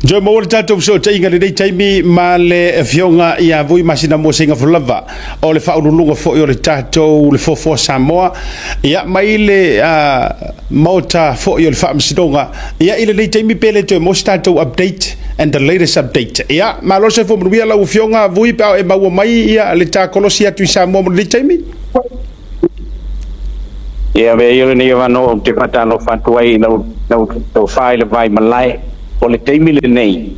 Jo mo tatou so tainga le dei taimi ma le fionga ia vui masina mo singa fulava o le faululunga fo o le tatou le fo Samoa ia mai le mota fo o le famsidonga ia ile dei taimi pele to mo tatou update and the latest update ia ma lo se fo mo ia la fionga vui pa e mau mai ia le takolosia tu Samoa mo dei taimi ia ve yo ni vano te patalo fatuai no file vai malai o le teimi le nei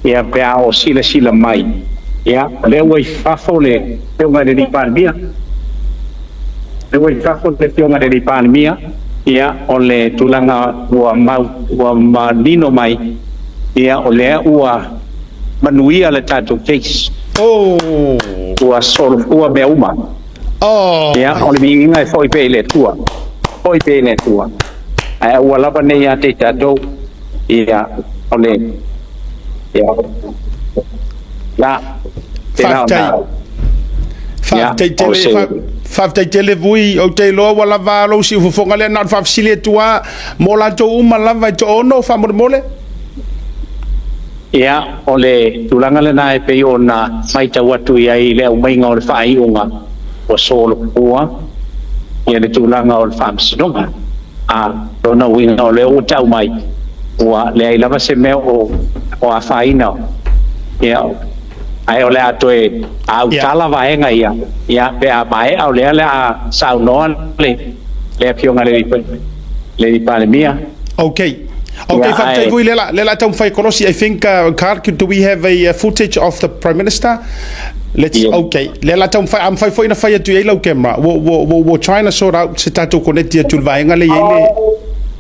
ia pea o sila mai ia le wai fafo le teunga de pandemia le wai fafo le teunga de pandemia ia o le tulanga ua manino mai ia o le ua manuia le tatou case ua solo ua mea uma ia o le minga foi pe le tua ai ua lava nei a te tatou ia ole ya Faafetai tele vui o te loa wala va lo si fofonga le na faafsile tua mo la to uma lava to ono fa mole ya ole tulanga le na e pe ona mai ta watu ia i le mai nga o fa i unga o solo ua ia le tulanga o faafsidonga dona winga o le o tau mai wa le lava se me o a faina ia ai ole atoe au tala vaenga ia pe a mai au le a sau non le pionga le pandemia okay Faafetai vui lela tau fai kolosi I think Carl, do we have a footage of the Prime Minister? Let's okay lela tau fai am fai foi na fai atu ai lau camera we're trying to sort out se tatu connectia tu vaenga le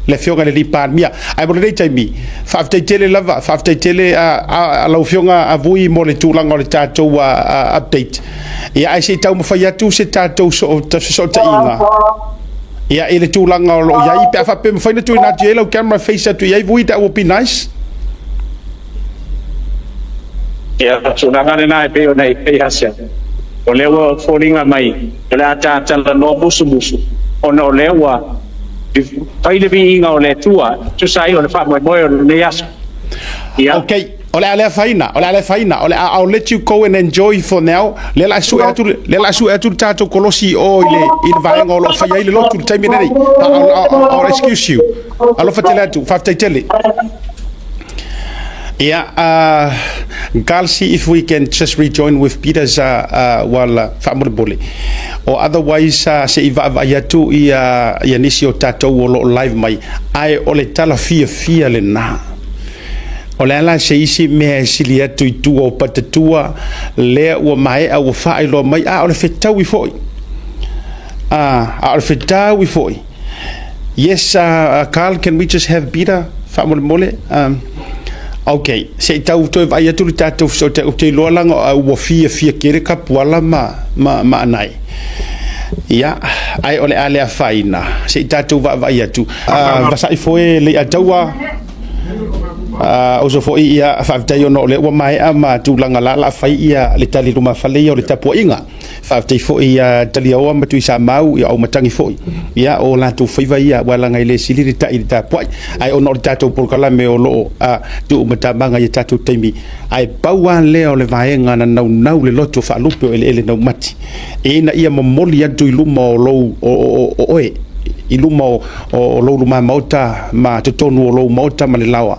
le fionga le pandemia ai mo le taimi Faafetai tele lava Faafetai tele a lau fionga a vui mo le tulanga le tatou update ia ai se tau mo fai atu se tatou so tainga ia ele tulanga o ia i pe fa pe mo fai na tu na tu lau camera face atu ia vui that would be nice ia tulanga le na pe ona pe asia o lewa folinga mai le ata tala no busu ono lewa pai le vinga o le tua tu sai o le fa mo le as okay ole ale faina ole I'll let you go and enjoy for now le la su atu tato kolosi o ile in vaenga o lo fa ile lo tu time nei I'll excuse you alo fatela tu Faafetai tele yeah I'll see if we can just rejoin with Peter's while family or otherwise se iva yatu ia nisi o tatou o lo live mai ai ole tala fia le na ole ala se isi me silia tu o patatua le o mai a o fa lo mai ole fetau i foi ole fetau i foi yes Carl, can we just have Peter family okay se tau to vai atu tatou so te lo langa o fia kere kapuala ma nai ia ai ole ale faina se tatou vai atu vasai foi le ataua o so foi ia Faafetai ono le wa mai ama tulanga la fai ia le tali luma fale ia le tapuinga Faafetai foi ia tali o ma tu sa mau ia o matangi foi ia o la tu fai vai ia wala ngai le sili le tai tapui ai ono le tatou por kala me o lo tu matamanga ia tatou taimi ai pauan le o le vaenga na nau le loto fa lupe ele nau mati ina ia momoli atu luma o lo oe iluma o lo luma mauta ma tonu o lo mauta ma le lawa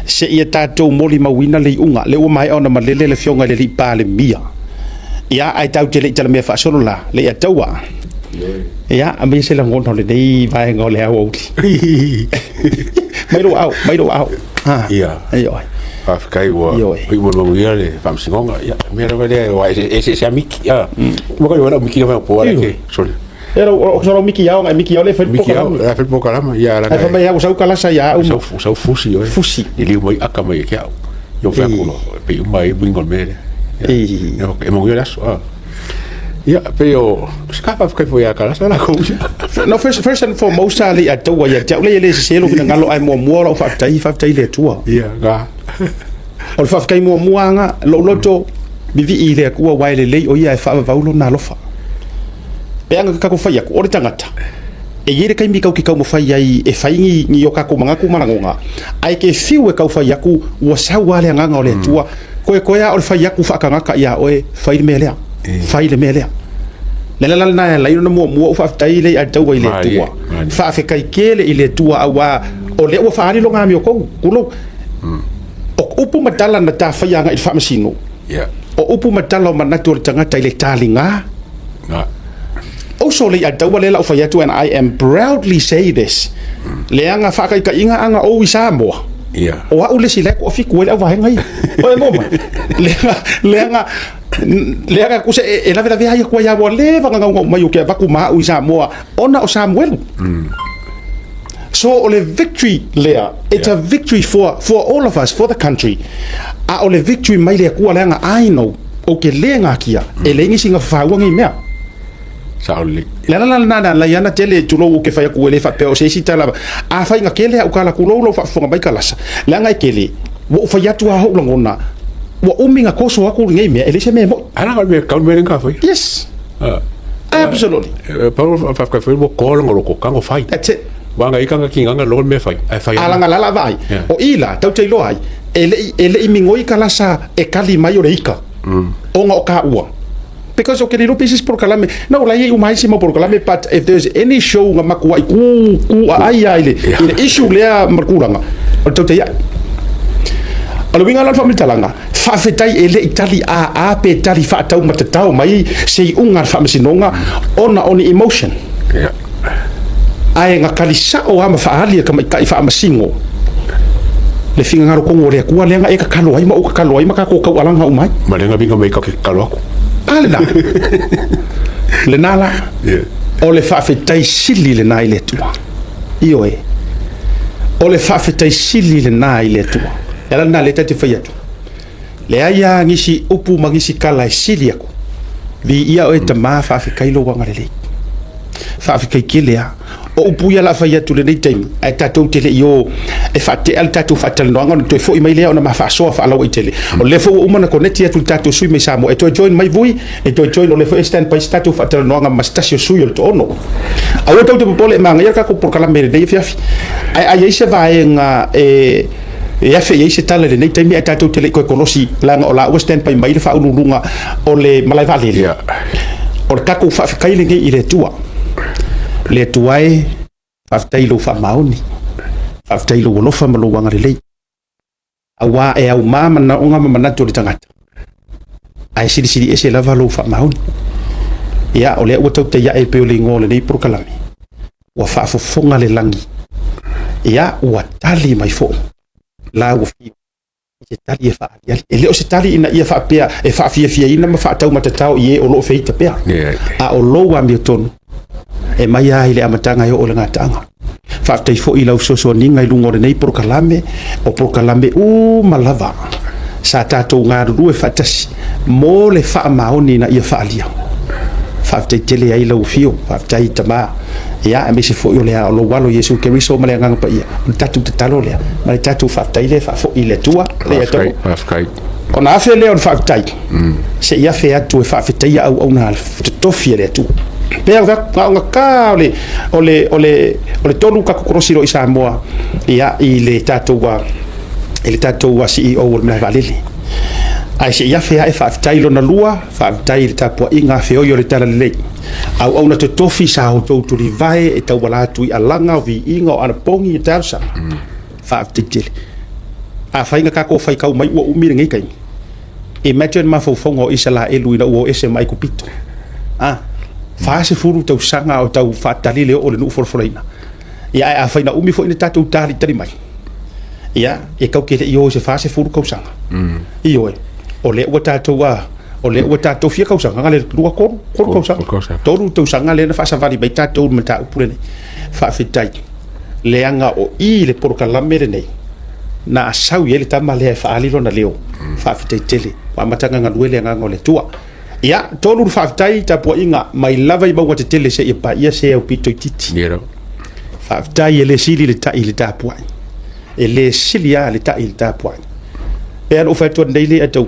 se ia tatou moli mawina le unga le o mai ona ma le fionga le pale mia ia ai tau te le tala me fa solo la le ataua ia a me se la ngono le dei vai ngole au mai do au ia ai Faafetai wa i mo mo ia le famsingonga ia me ra vale wa ese amiki ia mo ka yo miki va po ke sorry era o solo miki yao le fe poka lama ia la fa mai o sau kalasa ia o sau fusi ili mo aka mai ke yo fa ko pe mai bingol me e mo ia so ia pe o skapa fa foi a kalasa la ko no first and foremost ali atua ia tau le selo que ngalo ai mo lo Faafetai le tua ia ga o Faafetai mo anga lo to bivi ile ku wa le o ia fa va ulo na lofa pe anga ka ko fai ko o tangata e yere kai mi kau ki kau mo fai ai e fai ngi o ka ko manga ku marangonga ai ke fiu e kau fai aku wa sa wale nganga ole tua ko ya o fai aku fa kanga ka ya o fai me le fai le me le la na la ino mo fa tai le a tau ile tua fa fe kai kele ile tua awa o le o fa ali lo ngami o ko kulo o upu matala na ta fai anga i fa masino o upu matala mana tu tanga tai le talinga also le atau le la fa yatu and I am proudly say this le anga fa kai ka inga anga o isamo o wa ule sile ko fi ko le va ngai o e moma le anga ku se e la vera via ko ya bo le va nga mai o ke va ku ma o isamo ona o Samuel so ole victory lea it's a victory for all of us for the country a ole victory mai le ku le anga I know o ke le nga kia e le ngi singa fa wa ngi mea sauli la la yana tele tulo ke fa ku le fa pe o se si tala a fa nga kele o kala ku lo fa fonga bai kalasa la nga kele wo fa ya tu a ho ngona wo uminga ko so ku ngai me ele se me mo ana me ka me nga fa yes absolutely pa fa ka fa mo ko ngolo ko ka ngo fa that's it wanga ikanga kinga lo me fa fa ala nga la vai o ila tau te lo ai ele i mingoi kalasa e kali mai o reika o nga o ka ua because okay little pieces por kalame no la ye umai simo por kalame but if there's any show nga makuai ku ai ile issue lea markuranga o tau te ya alo winga la family talanga Faafetai ele itali a pe tali fa tau matatau mai sei unga fa masinonga ona on emotion ai nga kalisa o ama fa ali ka mai kai fa masingo le finga ngaro ko ngore ku ale nga e ka kalo ai ma o ka kalo ai ma ka ko ka alanga umai ma le nga binga mai ka kalo aku alena le nala o le Faafetai sili le nai le tua io e o le Faafetai sili le nai le tua era na le tati faiatu le aya ngisi upu magisi kala sili aku vi ia o e tama Faafetai lo wanga le Faafetai kilea o upu ia la faiatu le nei time ai tatou tele io e fate al tatou fatal no ngano to fo i mai le ona ma fa so fa la itele o le fo o mana connect ia tu tatou sui me samo e to join mai vui e to join o le fo stand by tatou fatal no ngam stasio sui o to no a o tatou pole manga ia ka ko por kala mere dei fiafi ai se vai nga ia fe ia se tala le nei time ai tatou tele ko konosi la o la o stand by mai le fa ulunga o le malai vale o le kako fa kai le ngi ile tua le tuai Faafetai lo fa mauni Faafetai lo no fa malo wanga le awa e au mama na unga mama na to tangata ai siri ese lava lo fa mauni ya ole o tau te ya e pe le ngole nei por kalami wa fa fo fonga le langi ya wa tali mai fo la wo fi se tali fa ya ele o se tali ina ia fa pe e fa fia ina ma fa tau matatau ye o lo feita pe a o lo wa Amiotonu e mai ai le amatanga yo o le ngatanga Faafetai fo i lau soso ninga i lungo nei por kalame o por kalame malava sa tatou ngaru e fatasi mo le fa maoni na ia fa alia Faafetai tele ai lau fio Faafetai tama ya me se fo yo le lo walo Yesu ke riso male nganga pa ia tatu talo le mai tatu Faafetai le fa fo i le tua le to Faafetai ona afe le on Faafetai se ia fe atu e Faafetai au na tofi le tu pea nga ka ole tonu ka kokorosi ro Samoa ia i le tatou wa CEO o le valili ai se ia fea e Faafetai lo na lua Faafetai le tapua inga feo yo le tala le au na tofi sa o tou tuli vai e tau wala tu i alanga o vi inga o ana pongi e tarsa Faafetai tele a fainga ka ko fai kau mai ua umire ngai kai imagine ma fofongo isala elu ina uo ese mai kupito fa se furu tau sanga o tau fatali le o le nu forforeina ia a faina umi fo ina tatu tali mai ia e kau ke io se fa se furu kau sanga io e o le o tatu fia kau sanga le lua ko kau sanga toru tau sanga le na fa sa vali bai tatu mata upure nei Faafetai le anga o i le porkalame le nei na sau ye le tama le fa alilo na leo Faafetai tele wa matanga ngaluele nganga le tua ya tolu Faafetai tapua inga mai lava i bawa te tele se pa ia se au pito titi Faafetai ele sili le tai le tapua ele silia le tai le tapua e an ofa to daily atu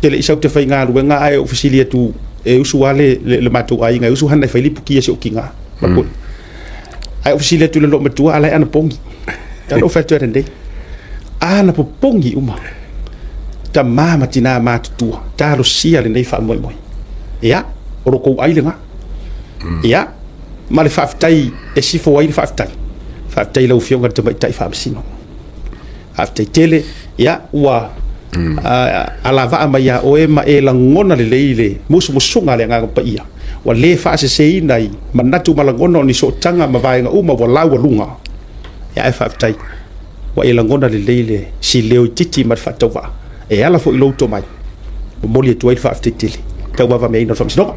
tele isau te fai nga lu nga ai ofisilia tu e usuale le matu ai nga usu hana fai lipu kia se okinga makun ai ofisile tu le lo matua ala ana pongi ta lo fa tu rende ana po pongi uma ta mama tina ma tu ta lo sia le nei fa moi ya o ko ai le nga ya ma le faafetai e sifo ai le faafetai lo fio ga te mai tai fa sino after tele ya wa ala va ma ya o e ma e la ngona le leile musu musunga le nga pa ia wa le fa se sei nai manatu malangona ni so tanga ma vai nga uma wa lawa lunga ya e faafetai wa e la ngona le leile si leo titi ma fa tova e ala fo ilo to mai mo li to ai faafetai tele ta wa va me ina so sino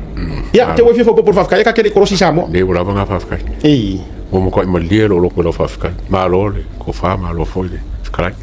ya te wa fi fo por faafetai ka ke korosi samo le wala nga faafetai o mo ko mo li lo ko lo faafetai ma lo le ko fa ma lo fo le Correct.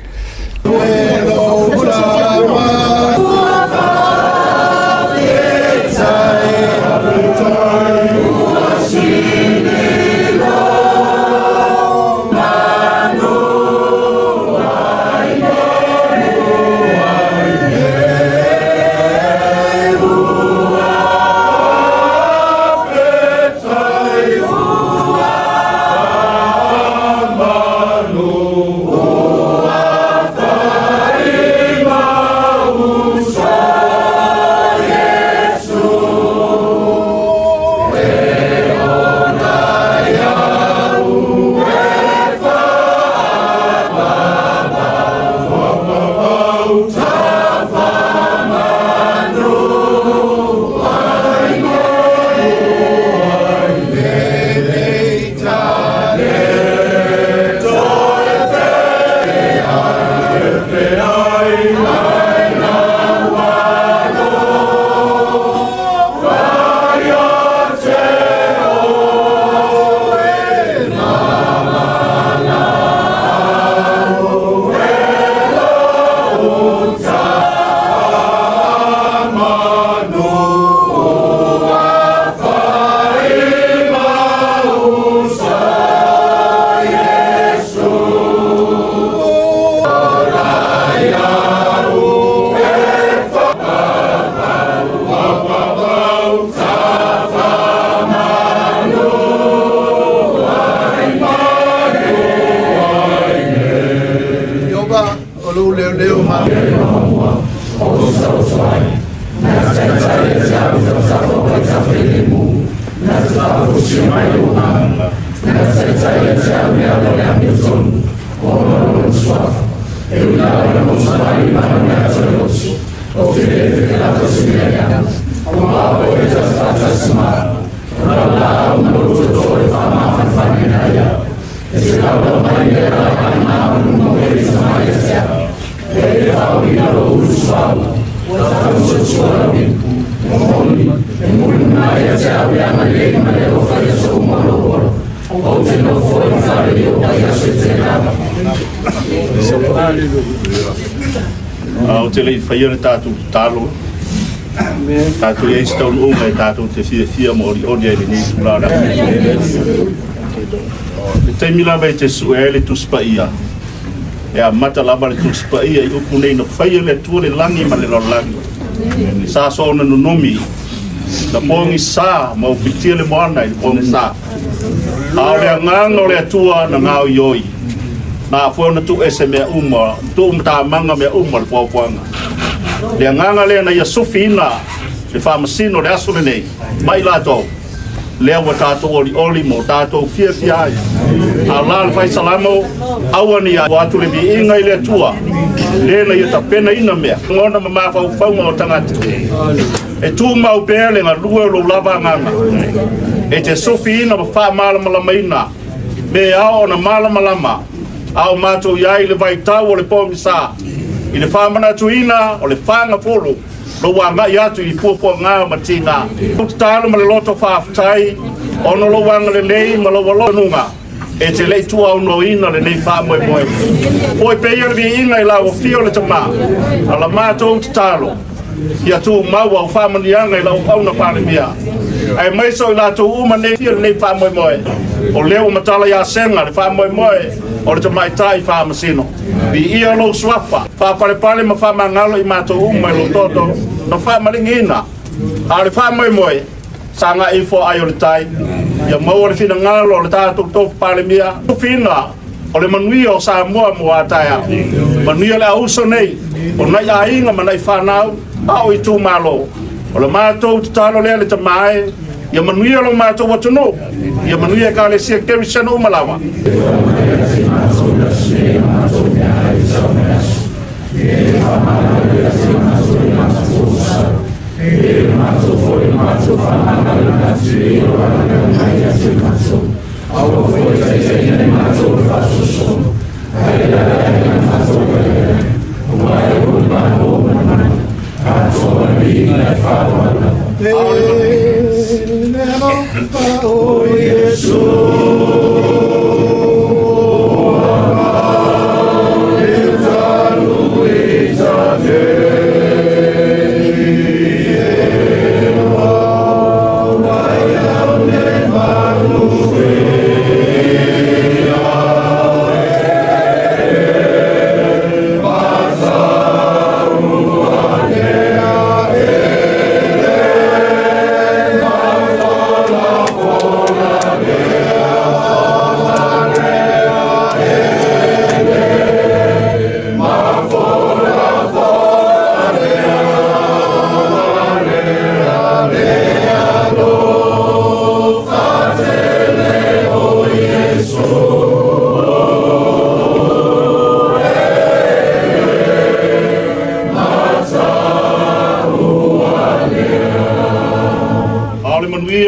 Au te lei Faia le tātou talo. Tātou e stau unga e tātou te fia mo ori ori e ni tūrara. Le teimi lava e te su e le tuspa ia. E a mata lava le tuspa ia i upu nei no Faia le tua le langi ma le langi. Sa so ona no nomi. Na pongi sa ma upitia le moana i pongi sa. Au le anganga o le atua na ngau ioi. Na foi na tu ese me uma tu mta manga me uma po poanga le nganga le na ya sofina le famasino le aso nei mai la to le wa tato oli mo tato fia ala fai salamo awani wa tu le bi inga ile tua le na ya tapena ina me ngona mama fa mo tangata e tu mau pele na lua lo lava nganga e te sofina fa mala maina me ao na mala malama au matou iai le vai tau o le pomisa i le whamana tuina o le whanga polo lo wanga i atu i pua ngā matinga o te talo ma le loto Faafetai ono lo wanga le nei ma lo walo nunga e te lei tua au no ina le nei wha moe poi peia le inga i la o fio le tama ala matou te talo i atu maua o whamanianga i la o pauna pare mia ai mai so i la tu uma nei fio le nei wha moe o leo matala ya senga le wha moe o le tamai tai wha masino. Bi ia lo swafa, wha pale ma wha mangalo i mato umai lo toto, no wha maringina. A le wha moe, sanga i fo ai o le tai, Ia mau le fina ngalo le tātou tō palemia. Fina o le manuia o Samoa mo ataia. Manuia le auso nei. O nai a inga manai whanau. A o i tū malo. O le mātou te talo lea le ta mai. Ia manuia lo mātou watono. Ia manuia ka le sia keri sano umalawa.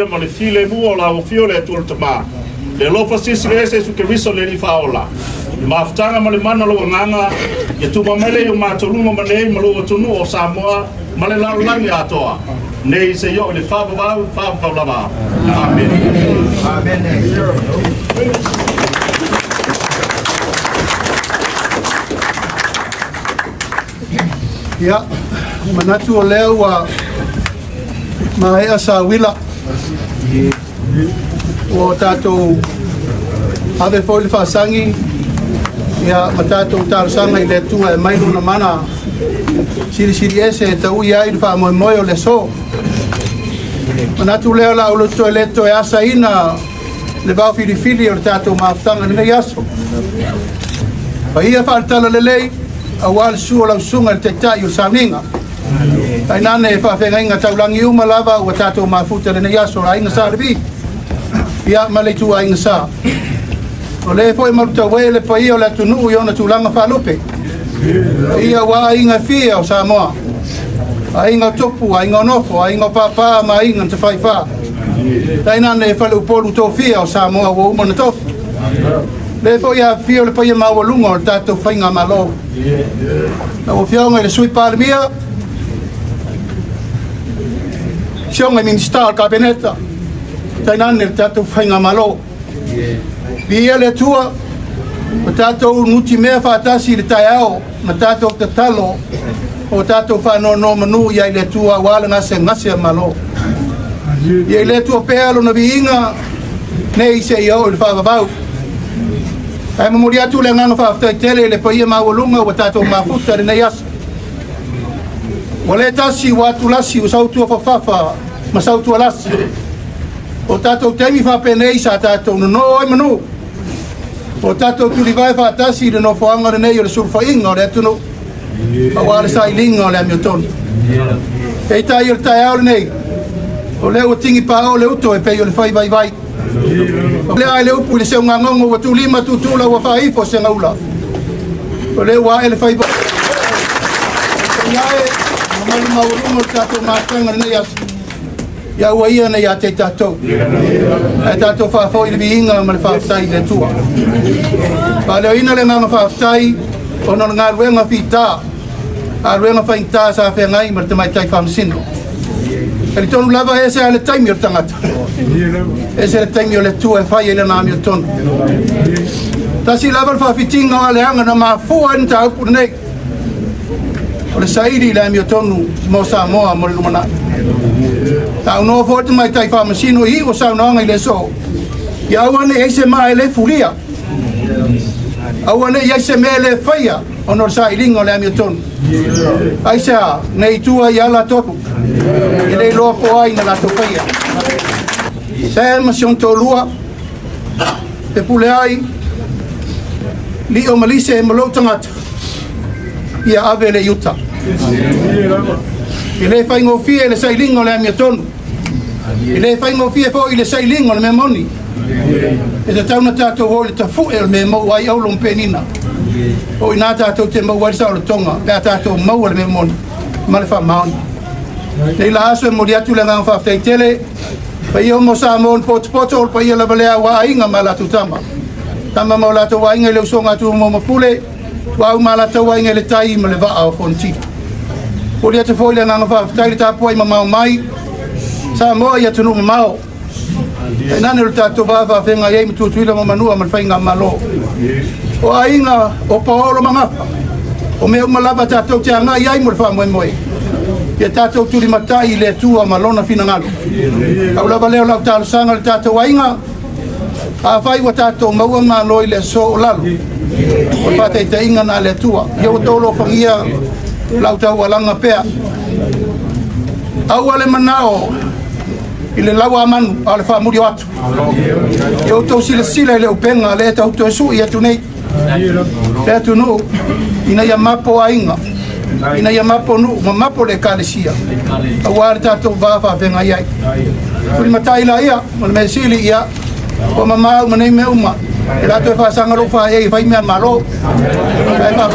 Ma le file mua la o fiole e tūra tama. Le lofa sisi le ese su ke riso le ni faola. I maafutanga ma le mana lo nganga. Ia tuma mele o mātolunga ma nei ma lo tunu o Samoa. Ma le lau langi atoa. Nei se yo le whapavau lava. Amen. Amen. Ia, manatu o leo wa maea sa wila. O tātou ave foi le whasangi ia ma tātou tarusanga I le tua e mailu na mana siri ese e tau ia I le wha moe o le so manatu leo la ulo toi le toi asa ina le vau fili o le tātou maafutanga ni nei aso pa ia whaatala le lei a wale suo lau sunga le te tai o sauninga ai nane e whawhenga inga taulangi uma lava ua tātou maafuta le nei aso la inga sa rebi ia male tu ainga sa o le foi maluta wele pa ia o le tunu I ona tulanga whalupe ia wa inga fia o Samoa a inga topu a inga nofo a inga papa ma inga te whaiwha taina ne whale upolu tō fia o Samoa wa umana tofu le foi a fia o le pa ia mawalunga o le tātou whainga malo na o whiaonga le sui palemia sionga minister kabineta tainane le tātou whainga malo. Pia le tua, o tātou nuti mea whaatasi le tai ao, na tātou te talo, o tātou whanono manu iai le tua wale ngase malo. Iai le tua pealo na viinga, nei se iau le whavavau. Ai mamuri atu le nganga Faafetai tele le paia mawalunga o tātou mafuta le nei asa. O le tasi wa tulasi o sautua whafafa, ma sautua lasi. O tātou teimi whapenei sa tātou no oi manu. O tātou tuli vai whaatasi le no whaanga nei o le surwhainga o le atunu. A wale sa ilinga o le Amiotonu. Hei tai o le tai ao le nei. O le o tingi pa o le uto e pei o le whai vai. O le ai le upu le seo ngangongo wa tulima tutula wa whaifo se ngaula. O le wa ele whai vai. O iae, mamali maurungo le tātou mātanga nei asu. Ia ua ia nei a te tātou. E tātou whaafoi le viinga ma le Faafetai le tua. Pa leo ina le nganga Faafetai, ono ngā ruenga whita. A ruenga whaingta sa whengai ma le tamaitai whamasino. E li tonu lava e se a le taimi o le tangata. E se le taimi o le tua e whai e le na Amiotonu. Tasi lava le whaafitinga o le anga na mafua ni ta upu nei. O le sairi le Amiotonu mo Samoa mo le lumana. Tau no forte mai tai whamasino I o sau noanga I le so. Ia awane eise mai le fulia. Awane eise me le whaia o nor sa ilinga o le Amiotonu. Aisa, nei tua I ala toku. I le loa po ai na lato whaia. Saya masion tolua pe pule ai li o malise mo lo tangata ia ave le yuta ile fai ngo fie le sailingo le amiotonu ile fai ngo fie fo ile sailingo le memoni e te tauna tato ho le tafu e me mo wai au lom penina o ina tato te mo wai sa o tonga pe tato mo le memoni male fa maoni le la aso e mo dia tu le nga fa tele pa io mo sa mo poto pa io la balea wa inga mala tu tama mo la to wa inga le songa tu mo pule wa mala to wa inga le tai mo le va au fonti o dia te foi le nga fa tai ta poi ma mai sa mo ia tu no mau e nana le tato va venga ye mo tu le mo manua mo fa inga malo o inga o paolo manga o me malava tato te anga ia mo fa mo ia tatou tuli matai le tua malona finagalu au lava leo lau talosaga le tatou aiga afai ua tatou maua malo i le so o lalo o faataitaiga na le atua ia ua tolofagia lau taualaga pea aua le manao i le lau amanu a le faamuli o atu ia ou tou silasila i le upega le tautu e suʻi atu nei le atunuu ina ia mapo aiga ina ia mapo nu mapo le kalesia awa tatou va venga ia tuli matai la ia mo le mesili ia o mama mo nei me uma la to fa sanga ro fa ia vai me malo ai fa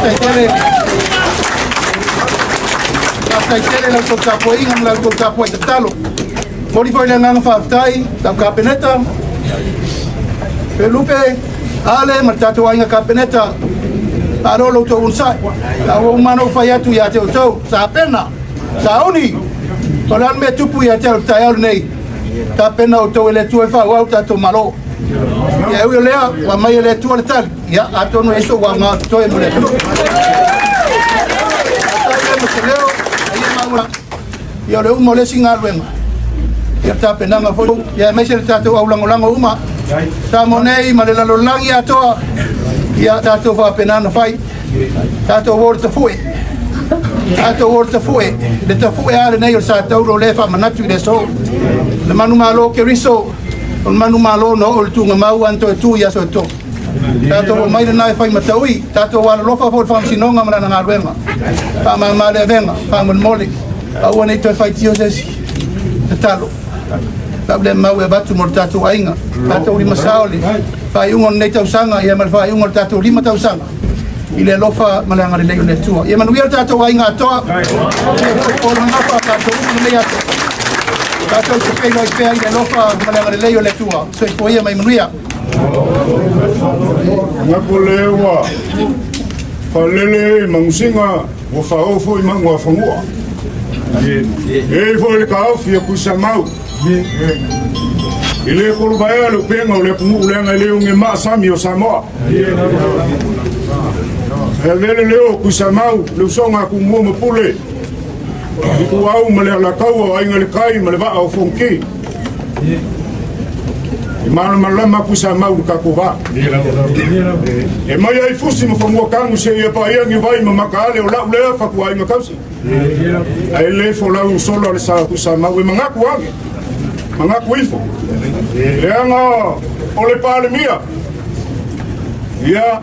tele la to capo inga la to capo e talo mo li foi le nga fa tai ta kapeneta pelupe ale martato inga kapeneta aro lo to unsa o mano fai tu ya te to sa pena sa uni tolan me tupu ya te ta nei ta pena o to le tu fa wa ta to malo ya u le wa mai le tu le tal ya ato no eso wa ma to e mo le ya le mo le singa wen ya ta pena ma fo ya me se ta to au lango uma ta mo nei ma le la lo langi ato ia tatou whapenana whai tatou orta fue le ta fue ale nei o sa tauro le wha manatu i le so le manu malo ke riso o manu malo no o le tunga mau anto e tu ia so e to tatou o maile nai whai mataui tatou wala lofa fo wha msinonga mana ngā ruenga wha ma le venga wha mun mole a ua nei toi whai tio sesi te talo le mau e batu mo tatou ainga tatou lima saole fai ungon nei tausanga ia mal fai ungon tatou lima tausanga i le lofa malanga le le tua ia manuia tatou ainga toa o le ngapa tatou nei ato tatou te pei noi pea i le lofa malanga le tua so i poia mai manuia ngapo lewa falele mangusinga o faofo i mangua fangua e foi le kaofi e kusamau ile ko baia le penga le pungu le ngai le unge ma sami o Samoa ele le o kusamau le songa ku mo pule ku au male la kau ai ngai kai male va o fonki e mana malama kusamau ka ko va e mai ai fusi mo fongo kangu se e pa ia ngi vai ma makale o la le fa ku ai ngakausi ai le fo la un solo le sa kusamau e manga ku ange manga kuifo leanga o le palemia ia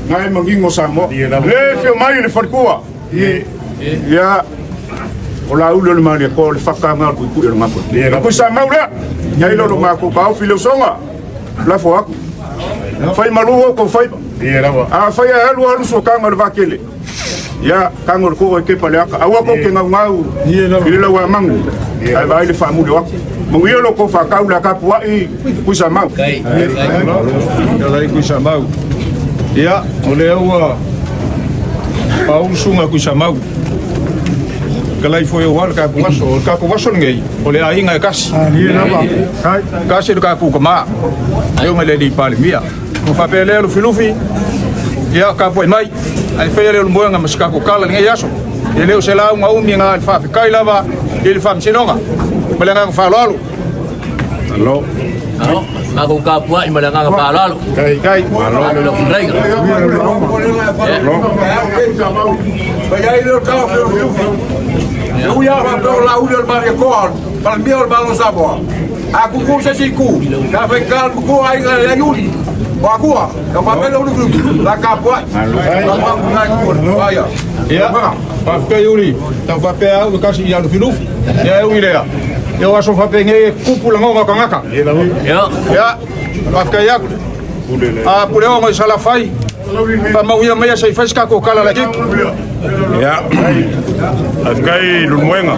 ngai mangingo samo le fio mai le farkua ia o la ulo le mali ko le fakanga ku ku le mako ku sama ule ia ilo lo mako ba filo songa la fo aku fai malu ko fai a fai alu alu so kanga le vakele ia kanga ko ke pale aka awa ko ke ngau ile la wa mangu ai vai le famu le aku Mungkin lo ko fakau la kapua i kusamau. Lai kusamau. Ia, ole ua au sunga kusamau. Kalai foi o wal ka waso ngai. Ole ainga kas. Kasi ka ku kama. Ayo mele di palemia. Ko fa pele lo filufi. Ia ka poi mai. Ai fele lo moanga maska ko kala ngai yaso. Ele o sela un umi nga Faafetai lava il fam sinonga. Malanga falalo. Hello. Ano? Ako kapwa imalanga falalo. Kai. Malo lo kunrai. Hello. Bayai lo ka fo. Eu ia para lá o mar de cor, para mim o balão sabor. Aku ku sesiku. Na bekal ku ai ga yuli. Wa ku. Ka papel lu la kapwa. Faia. Ya. Papel yuli. Ta papel au kasi ya filuf. Ya yuli ya. Eu acho que peguei cúpula nova cangaca. Ya. Papel ya. Ah, por eu mais sala fai. Pa mau ia mai sai faz ka ko kala la kip. Ya. Afkai lumuenga.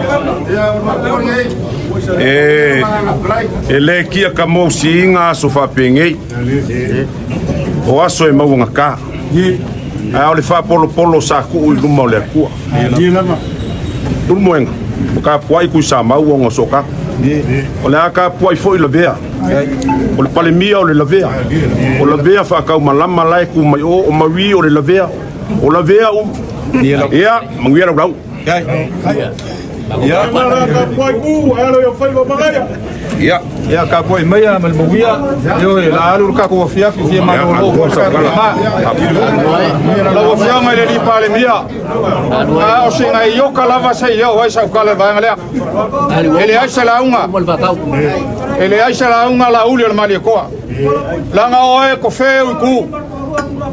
Ele kia ka mo singa so fa pengei. O aso e mau ngaka. A ole fa polo sa ku i lumo le ku. Lumuenga. Ka puai ku sa mau ngo soka. Ole aka puai foi le vea. Ole pale mia ole le vea. O le vea fa ka malama lai ku mai o mawi ole le vea. O le vea ya manguia rau. Ya mara ka puai ku alo yo fai ba magaya. Ya ka puai mai mal buia yo la alu ka ko fia fia ma no ko sa kala la ko fia mai le pale mia a o singa yo kala va sai yo vai sa kala va ngale ele ai sala unga ele ai sala unga la uli le mali ko la nga o ko fe ku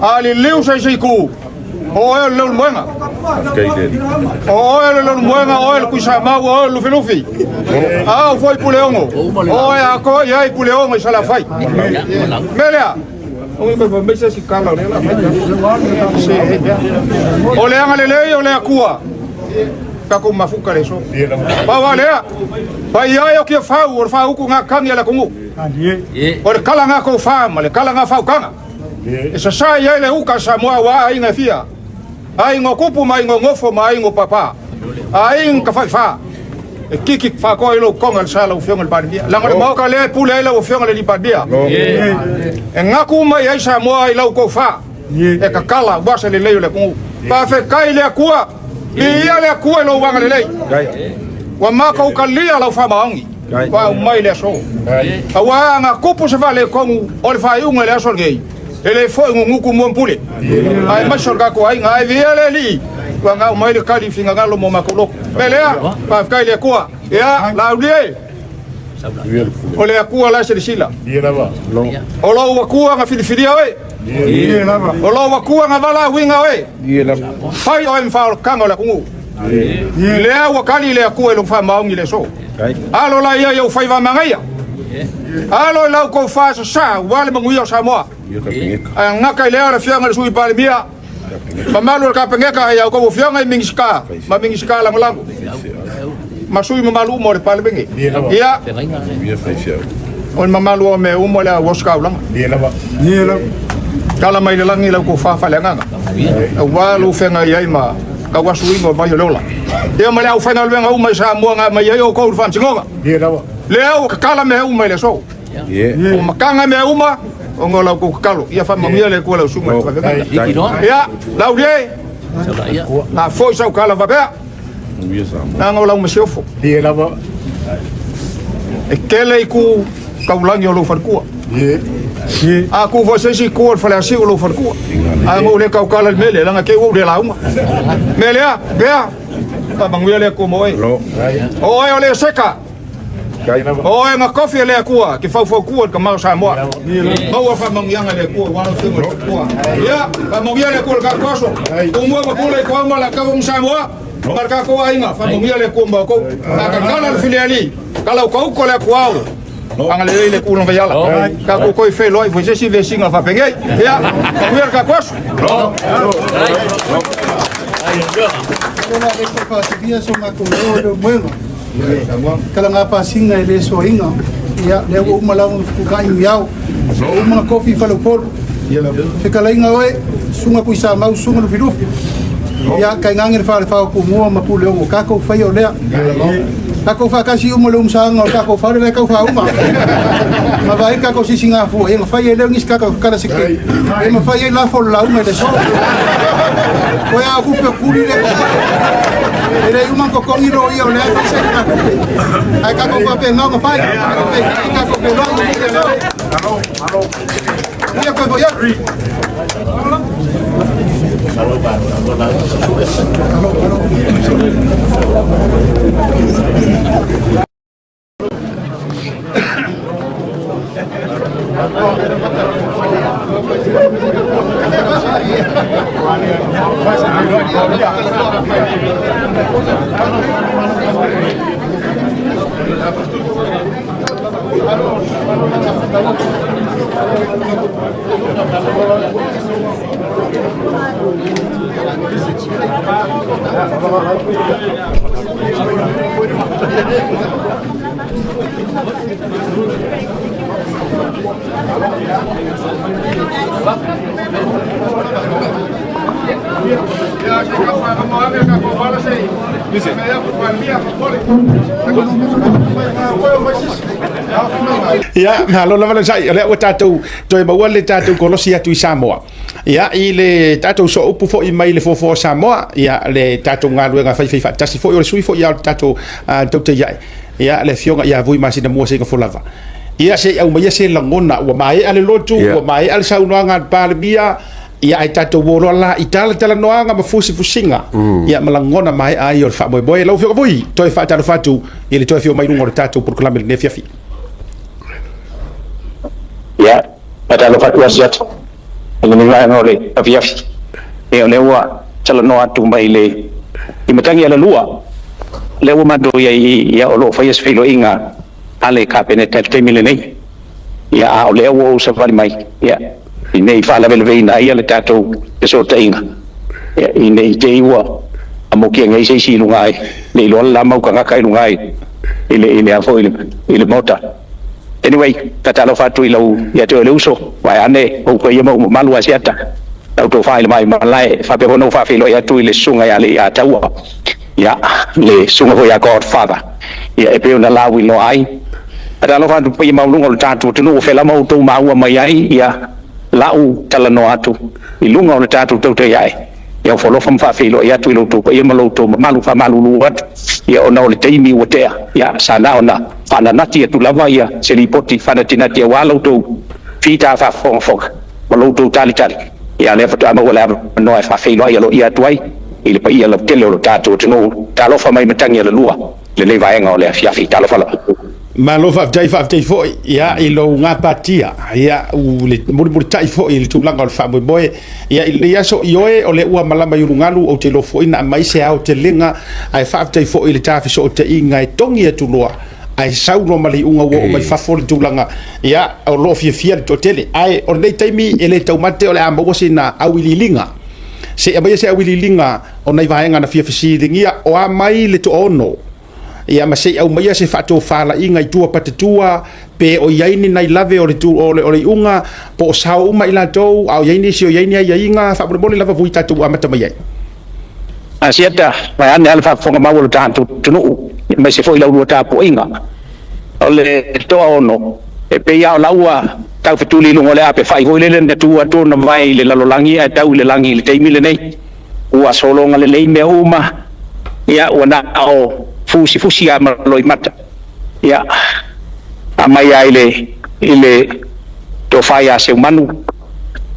ali liu sai ku o e le muenga o e le muenga o e kuisa mau o lufi lufi ah foi puleongo o e a ko ia i puleongo sa la fai melea o me va mesa si kala le la fai o le anga le o le akua ka ko mafuka le so pa vale pa ia yo ke fa ku nga kangi la kungu o le kala nga ko fa ma le kala nga fa kanga esa sa ia le uka sa moa wa inga fia ai ngo kupu mai ngo ngofo mai ngo papa ai ka fa kiki fa ko ilo kongal sala u fiong al dia la ngol mau ka le pule ilo u fiong le dia ngaku mai ai sa mo ai lo ko fa e ka kala basa le le ku pa fe kai le akua ia le akua lo wanga le wa ma ka ka lia lo fa maungi wa mai le so wa nga kupu se vale kongu ol fa un le so gei ele foi nguku mo pule ai ma sorga ko ai ngai viele li wa nga mai le kali finga ngalo mo makolo belea pa kai le ko ya la udie ole akua la sila o lo wa ku nga filifilia we o lo wa ku nga vala winga we fai o mfa kanga la kungu le wa kali le ku lo fa maungi le so alo la ia yo fai va mangaya alo la ko fa sa wale manguia sa mo nga kai le ara fianga le sui pale mia mamalu ka pengeka ya ko fianga mingiska ma mingiska lang lang masui mamalu mo le pale bengi ya on mamalu me mo la woska lang kala mai le langi la ko fa fa lenga walu fenga yai ma ka wasui mo ba yo lola e mo le fenga le nga uma sa mo nga ma yo ko fan singonga leo kala me uma le so o makanga me uma o ngola ko kalo ia fa mamia le ko la suma ya la urie na foi sa kala va ba na ngola uma sofo e kele ku ka ulangi o lo farkua a ku vo se si ko fa la si o lo farkua a ngole ka kala mele la ke o de la uma mele a bea pa mamia le ko mo o e le seka o e nga kofi le akua ki fau kua ka mau sa mo mau fa mangianga le kua wala fingo kua ya pa mangia le kua ka koso o mo ba kula ko ma la ka mo sa mo ka ka ko ainga fa mangia le kua ba ko ka kala filiali kala ko le kua ang le kua no yala ka ko fe loi vo se si ve singa fa pengai ya ka ka koso kala nga pasinga ele soinga ya le o malang ku kain yao o mga coffee falo por se kala inga we sunga ku isa mau sunga fidu ya kai ngangir fa ku mo mapule o ka ko fa yo le ka ko fa kasi o malum sang o ka ko fa le ka fa uma ma vai ka ko si singa fu e fa ye le ngis ka kala se ke e ma fa ye la fo la uma de so ko ya ku pe kuli le ele uma ko ko iro io le fa se ai ka ko fa pe no fa ka ko pe no alo ia ko ya Ya, halo lava sai, le o tatou toi maua le tatou kolosi atu i Samoa. Ya, i le tatou so upu fo i mai le fo Samoa, ya le tatou ngaluenga fai tasi fo i le sui fo i tatou taute ia. Ya, le fionga ia vui masina mua se fo lava. Ia se au mai se langona wa mai ale lotu, wa mai ale saunoanga pale bia. Ia ai tatou wolo la i tala noanga ma fusi fusinga. Ia malangona mai ai o fa boy lo fio voi. Toi fa talo fatu, ile toi fio mai lungo tatou por klame ne fiafi. Ya, pada lupa tu Asiata. Ini nilai oleh aviafi. Lewa calon atu mai le. Imatangi ala lua. Lewa mado ya olo fayas filo inga ale kapene tete milene. Ya lewa usafari mai. Ya. Ini fala velveina ia le tatou pesota inga. Ya ini teiwa amokia ngai sei silungai. Le lo la mau kanga kai lungai. Ile afo ile mota. Anyway, katalo fatu ilau ya te le uso vai ane o ko yemo malu Asiata auto file mai malai fa pe no fa filo ya tu ile sunga ya le Atua ya le sunga ho ya Godfather ya e pe na la wi no ai katalo fatu pe mau lungo tatu tunu fe la mau tu mau mai ai ya lau talano atu ilunga o tatu tu te ai ya folo fam fa filo ya tu ilo tu pe yemo tu malu fa malu luat ya ona le taimi wotea ya sana ona fana nati tu lava ya selipoti fana tinati walau tu fita fa fong walau tu tali ya le fatu ama wala no fa filo ya lo ya tuai ile pa ya lo tele lo tatu tu talo fa mai matang ya lua le vai nga le fia fita lo fa Malo fa tai fo ya ilo ngapatia ya le mur tai fo il tu langa fa boy ya ya so yoe ole ua malama yurungalu o te lo fo ina mai se au te lenga ai fa tai fo il tafi so te inga tongi tu loa ai sau no mali unga wo mai fa fo tu langa ya o lo fia to tele ai o nei taimi ele tau mate ole amba wo sina au ililinga se abai se au ililinga o nei vaenga na fia fisi lingia o mai le to ono ia masei au mai se fato fala inga tua patatua pe o yaini nai lave o le tu o le unga po sao mai la to au yaini si o yaini ai inga fa bole lava vui tatu amata mai ai Asiata mai ane alfa fonga mau tantu tunu mai se foi la luata po inga o le to ono e pe ya laua tau fituli lungo le ape fai hoile le tua to na vai le lalolangi ai tau le langi le taimi le nei ua solo ngale le me uma ya ona o fusi ama loi mata ya amaya ile to faya se manu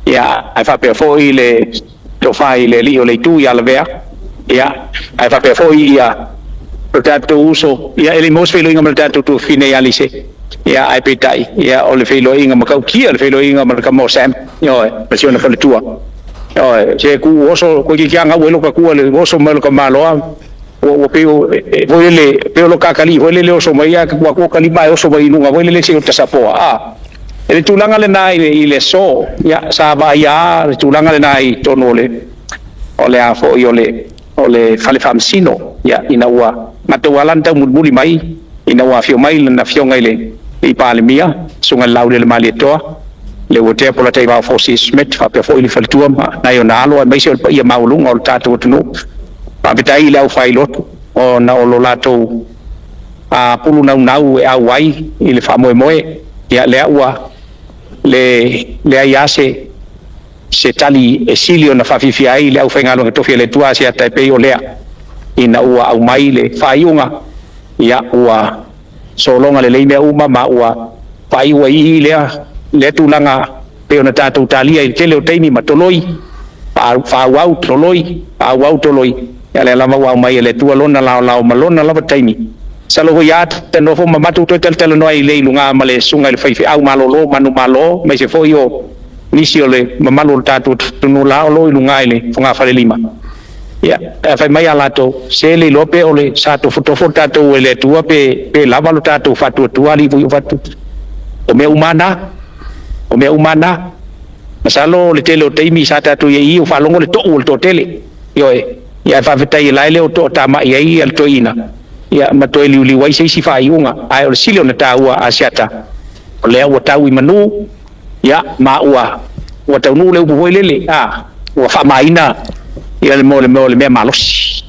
ya ai fa pe fo ile to fa ile li o le tu ya le vea ya ai fa pe fo ya protato uso ya ele mos felo inga protato tu fine ya lise ya ai petai ya o le felo inga makau kia le felo inga marka mo sam yo presiona fa le tua yo che ku oso ko ki nga welo ka ku le oso mal ka malo o peo voile peo lo kakali voile le oso mai ka ko kali mai oso mai nunga voile le se tasapoa ele tulanga le nai ile so ya sa ba ya tulanga le nai tonole ole a fo ole fale famsino ya inawa matawalan ta mulmuli mai inawa fio mai na fio ngai le I palemia sunga laule le mali toa le wote pola tai va fosi smith fa pe fo ile fal tua na yo nalo mai se ia maulung o tatu tunu Faafetai le au failot o na o lo latou a pulu nau e au ai i le faamoemoe ia le aua le ai se tali e sili ona faafifia ai le au faigaloga tofi le tua se ata pei o lea ina ua au mai le faaiuga ia ua solonga le lei mea uma ma ua faaiua ii lea le tulaga pe ona tatou talia i le tele o taimi ma toloi faauau toloi ya le lava wa mai le tua lona lao malona lava taimi salo ya te no fo mamatu to tel no ai le lunga male sunga le fai au malolo manu malo mai se fo yo nisi ole mamalo tatu tunu lao lo lunga ile funga fale lima ya fa mai ala to se le lope ole sa to foto to ele tua pe lava lo tato fatu tua li fu fatu o me umana masalo le tele o teimi sa tato ye o falongo le to o to tele yo ya Faafetai lai le o to tama ye al to ina ya matoi li wai sei si fa iunga ai o sile na taua Asiata o le o tau i manu ya ma ua tau nu le u voi lele ua fa maina ia le me malos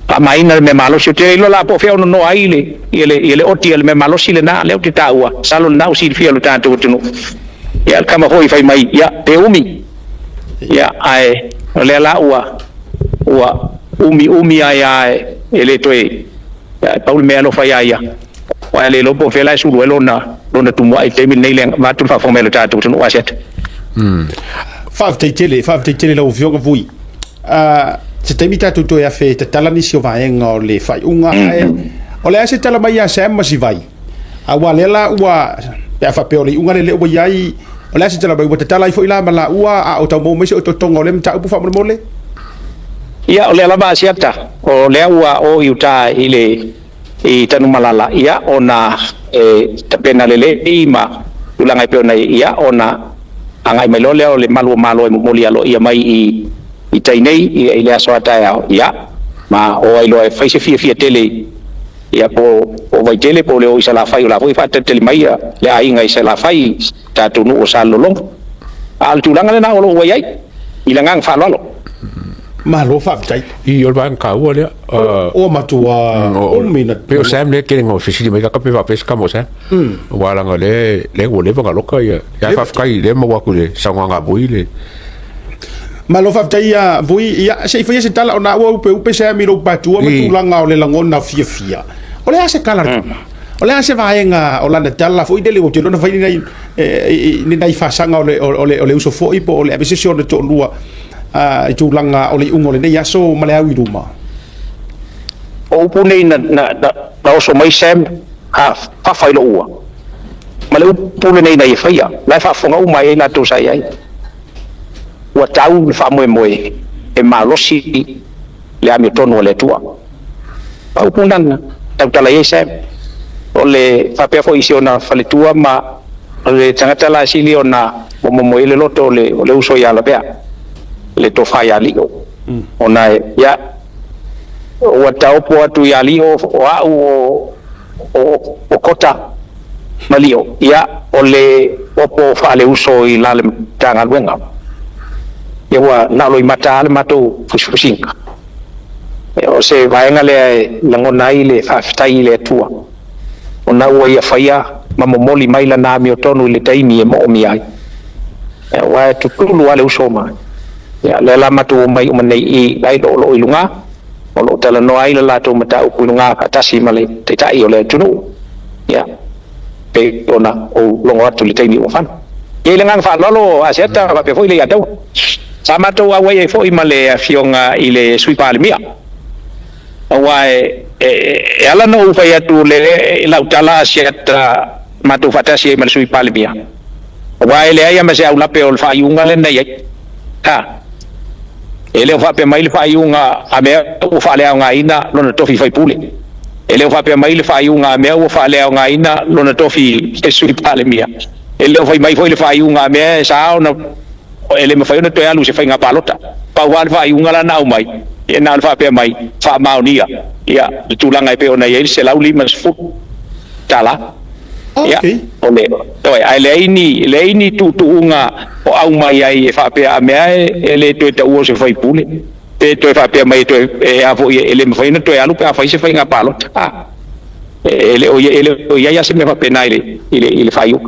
fa maina le malos o te lo la po fe no ai le ile oti le me malos le na le o te taua salo na o si fia lo tanto tunu ya kama foi fai mai ya te umi ya ai le la ua umi ai ele toi ya paul me lo fai ya wa le lo po fe la su lo na tumu ai te min nei le va tu fa fo me lo tanto tunu aset Faafetai tele lau fionga vui. Se te mita tu e a fe te talani si o vaenga o le fai unga o le ase tala mai a se emma si vai. A wa lela ua pe a whapeo le unga le ua iai o le ase tala mai ua te tala i fo ila mala ua a o tau mou meise o to tonga o le mta upu wha mole. Ia o le alaba Asiata o le ua o iuta i tanu malala ia ona te pena lele i ma ulanga i peona ia ona angai mai lo le malo e moli alo ia mai i tainei i le asoata ia ma o ai lo e faise fia tele ia po vai tele po le o isa la fai la foi fa tele mai le ai ngai sa la fai ta tu no sa lo long al tu langa le na o lo wai i langa fa lo Malo Faafetai I o ban ka o le o matua o mina pe o sam le ke ngo fisi mai ka pe va pesca mo sa wala ngale le o le va loka ya Faafetai le mo wa ku le sa nga bui le Malo Faafetai ya vui ya se foi se tala ona upe se mi ro patua ma tu langa o le langona fia o le ase kala o le ase vaenga o lana tala foi dele o te lona vai ni nai fasanga o le uso foi po o le absession de to lua i tu langa o le ungo le nei aso male au i ruma o pune na oso mai sem fa fai lo ua male pune nei na i faia la fa fonga u mai na tu sai ai wa tau le fa moe e malosi le Amiotonu le tua au punan tau tala ye sem o le fa pe fo isiona fa le tua ma le tangata la sili ona mo le loto le uso ya la bea le to Faia li ona ya o tau po atu ya li o kota malio ya o le opo fa le uso i la le tanga luenga ya wa na lo i mata le mato fusinga o se vaenga le langona i le Faafetai le Atua ona ua ia faia mamomoli mai la na Amiotonu le taimi e mo mi ai wa tutulu ale uso mai ya le la matu mai umanei i lai lo ilunga o lo tala no ai la to mata u ilunga atasi male te tai o le tunu ya pe ona o longo atu le taimi o fan ye le ngang fa lolo Asiata ba pe foi le ya tau sama to wa ye foi male fionga i le sui palmia wa ala no fa ya tu le la utala Asiata matu fatasi male sui palmia wa le ai ma se au la pe o fa yunga le nei ha ele o fa pe mai le fa iunga a me o fa le nga ina lona tofi fai pule ele o fa pe mai le fa iunga me o fa le nga ina lona tofi e sui pale mia ele o fa mai foi le fa iunga me sa ona ele me fai ona to alu se fai nga palota pa wa le fa iunga la na mai e na le fa pe mai fa maunia ya tu langa pe ona ye se lauli mas fu tala ya ole oi ai le ini tu unga o au mai ai e fa pe a me ele to te uo se fai pule e to fa pe mai to e a vo ele me fai no to alu pe a fai se fai nga palo ele o ya se me fa pe nai ile fai u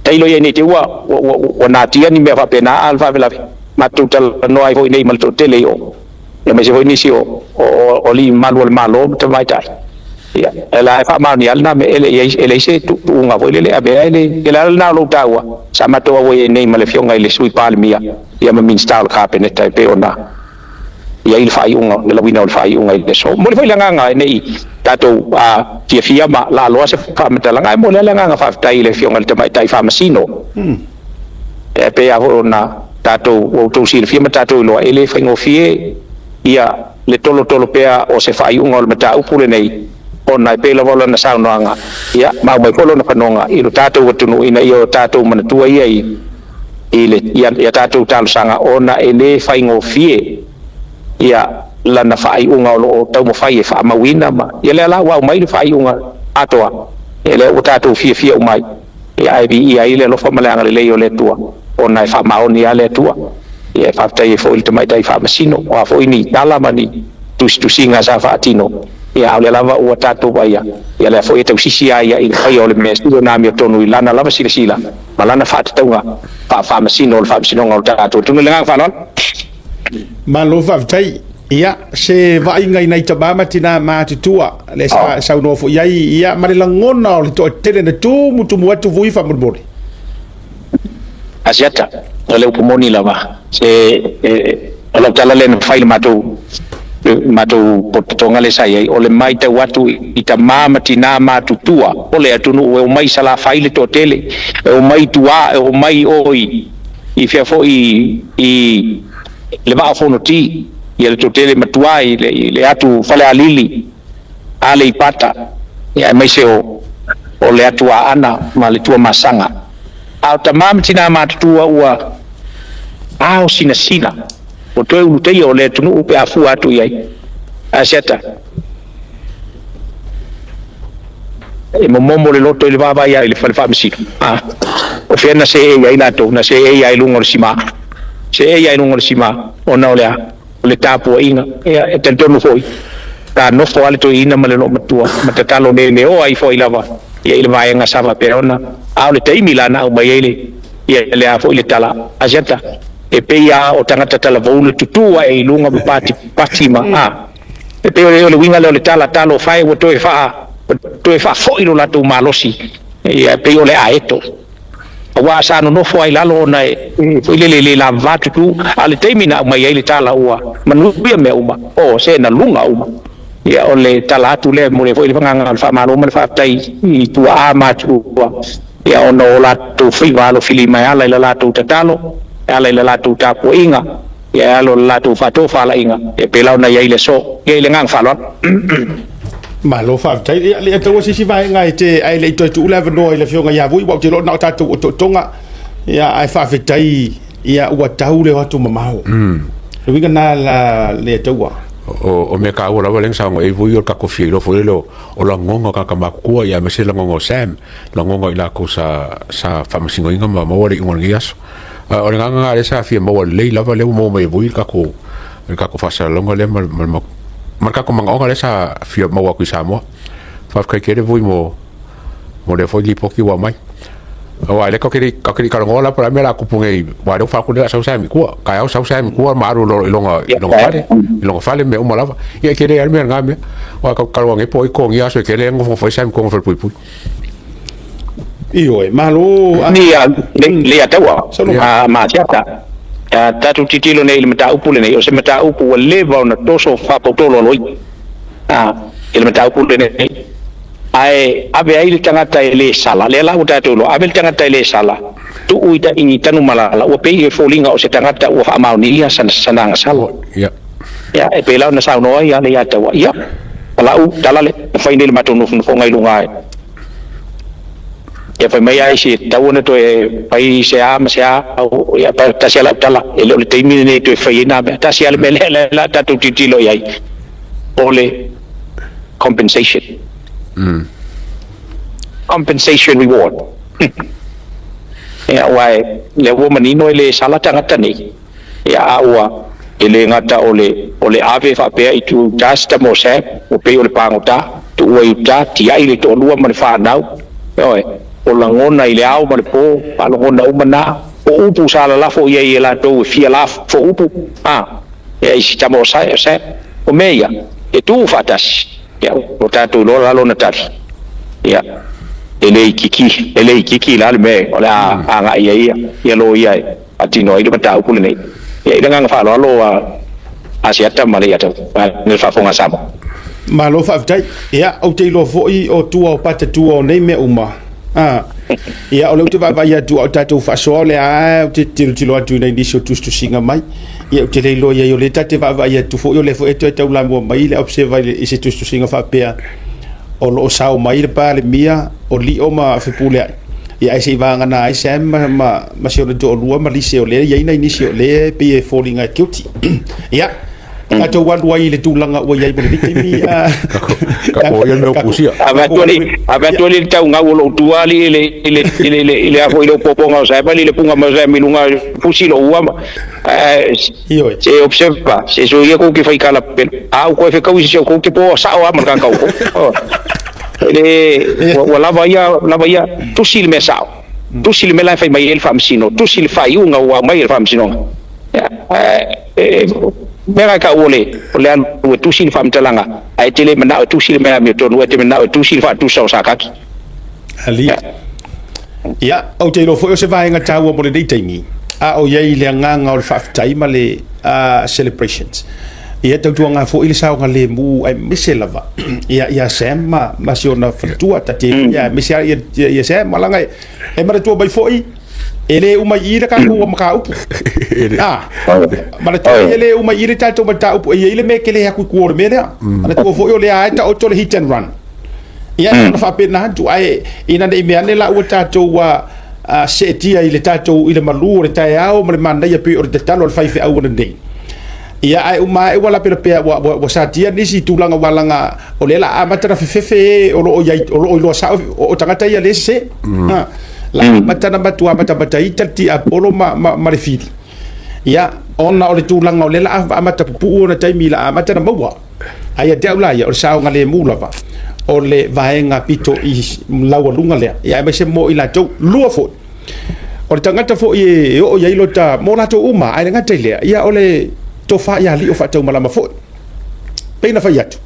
tai lo ye ni te o na tia ni me fa pe na alfa vela ma tu tal no ai vo nei mal to tele o ya me se vo ni si o li malo te vai tai ya ela fa ma ni alna me ele se tu unga vo le abe ele na lo tawa sama to wo nei male fionga ile sui palmia ya ma min style carpet tai pe ona ya il fa unga le wina il fa unga ile so mo le foi langa nei tato a fia ma la lo se fa meta langa mo le langa fa tai le fionga le mai tai fa masino e pe a ona tato o to sil fia meta to lo ele fa ngofie ia le tolo pea o se fai unga o le mata upule nei ona pe la vola na saunanga ia ma mai polo na panonga i lo tatou tunu ina io tatou manatua ia i le ia tatou talo sanga ona ele fai ngofie ia lana fai unga o tau mo fai e fa mawina ma ia le la wa mai le fai unga Atua ele o tatou fia o mai ia ai bi ia ile lo fa malanga le o le tua ona fa maoni ia le tua ia fa tai fo il mai dai fa masino o fo ini dala mani tu singa sa fa tino ia ole lava o tatou ia ia le fo e tau sisi ia i fai o le mes do na Amiotonu ilana lava sila malana fa taunga fa masino fa masino ngol tatou tu le nga fa non malo Faafetai ia se vai ngai nei tabama tina matutua le sa no fo ia mare langona o le to tele na tu mutu atu vui fa murmuri Asiata le upomoni lava se ala tala le file matu potonga le sai o le mai te watu i ta mama tina matutua o le atunu o mai sala file to tele o mai tua o mai oi i fia fo i le va fono ti ia le totele matuai le atu fale alili ale ipata ia mai se o le atu ana ma le tua masanga au tamam tina matutua ua au sina o toi ulutei o le tunu upe afu atu iai Asiata e momo le loto le baba ia le fale famisi o fena se ia ina to na se ia lungo sima se ia lungo sima ona olea le tapu inga e te tonu foi ta no fo ale to ina male no matua matatalo ne o ai foi lava ia ile vai nga sava perona au le te milana o mai ile ia le a foi le tala Asiata e pe ia o tangata tala vole tutua e lunga pati ma e pe le winga le tala talo fai o to e fa foi lo latu malosi ia pe o le aeto wa sa no fo ai lalo na foi le la vatu tu ale temina mai ele tala ua manu bia me uma o se na lunga uma ia o le tala tu le mo le foi le fanga fa malo me fa tai i tu a ma tu ia ono la tu fi valo fili mai ala la tu tatalo ala la tu tapo inga ia lo la tu fa to fa la inga e pe la na ia ile so ia ile ngang fa lo malo Faafetai le to sisi vai ngai te ai le to le no le fionga ya vui wa te lo na tatou to tonga ia ai Faafetai ia ua tau le watu mamau le winga na le taua o me ka ora wale sa ngo e vui o ka kofi lo fo lo o la ngonga ka makua ia me se la ngonga Sam la ngonga ila ko sa famasingo inga ma mo le ngonga yaso o nga nga le sa fia mo le lava le mo me vui ka ko fa sa longa le marka ko manga ngale sa fia mo ku sa mo fa ka kere vui mo le fo li poki wa mai wa le ka kiri ka ngola para me la ku punge wa do fa ku le sa mi ku ka au sa mi ku ma ru lo longa fale me o malava ia kere al me ngame wa ka nge po ko ngia so kere ngo fo sa mi ko fo pui io e malo ni le atawa ma tiata tatu titilo nei le mata upu le nei o se mata upu le va una toso fa potolo loi il mata upu le nei ai ave ai le tangata le sala le la uta tolo ave le tangata le sala tu uita ingi tanu malala o pe e folinga o se tangata o fa mauni ia sananga sala ya e pe la na sa no ia le ata wa ia la u dalale fa indel matonu fo ngai lunga ya fa mai ai si tawona to e pai se a au ya pa ta sia la tala e le temi ne to fa ina ta sia le mele la ta tu titilo ai ole compensation compensation reward ya wai le woman ino le sala tangata ni ya awa ele ngata ole ave fa pe i tu tasta mo se o pe ole panguta tu o ta ti ai le to lua man fa nau oi o la ngona i le au ma le po pa lo ngona umana o upu sala la fo ia la to fia la fo upu e isi tamo sai o meia e tu fatas ya o tatu lo la lo na tari ya ele kiki la le me o la anga ia lo ia atino i do mata upu le nei ya ida nga fa lo Asiata male ya to ne fa fonga sama malo Faafetai ia o te lo foi o tua o pata tua o nei me uma ia o le te va ia tu o tatou fa so le a te tilo atu nei diso tu singa mai ia te le lo ia o le tate va ia tu fo yo le fo e te la mo mai le observe i se tu singa fa pe o lo sa o mai le pa le mia o li o ma fe pule ia ai se va ngana ai se ma se o le do lua ma li se o le ia ina ni se o le pe falling out guilty ia ato wan wai le tulanga o ia bole mi ka o ia no pusia abatoli tau nga lo tuali ile afo ile poponga sa pa ile punga ma sa milunga pusilo uama se observa se so ia ko ke fai kala au ko fe kau se ko ke po sa o ma ka kau ele wala vaya tu sil me sa tu sil me la fai mai el famsino tu sil fai unga wa mai el famsino mera ka ole an tu sil fam talanga ai tele mena tu sil me Amiotonu te mena tu sil fa tu sa sakaki ali ia o te lo fo se vai nga tau mo le dei a o ye le nganga o Faafetai ma le celebrations ia tau tuanga fo ile sa nga le mu ai miselava ia sema ma siona fatua ta te ia misia ia sema langa e mara tu bai foi ele uma ira ka ko maka upu mara tu ele uma ira ta to mata upu ele me kele ha ku ko me le ana tu fo yo le ai ta o to le hit and run ia na fa pe na tu ai ina de me anela o ta to wa se tia ile ta to ile malu re ta ao me manda ia pe o te talo al fai fe au na dei ia ai uma e wala pe wa sa tia ni si tulanga walanga o le la amata fe o lo o lo sa o tangata ia le se la matana matua mata itati apolo ma le fili ia ona o le tulanga o le la amata pu ona taimi la amata na maua ai te ula ia o sa nga le mulava o le vaenga pito i lawa lunga le ia me se mo ila to lua fo o le tangata fo i o ia ilota mo la to uma ai nga tele ia o le to fa ia li o fa to malama fo peina fa yatu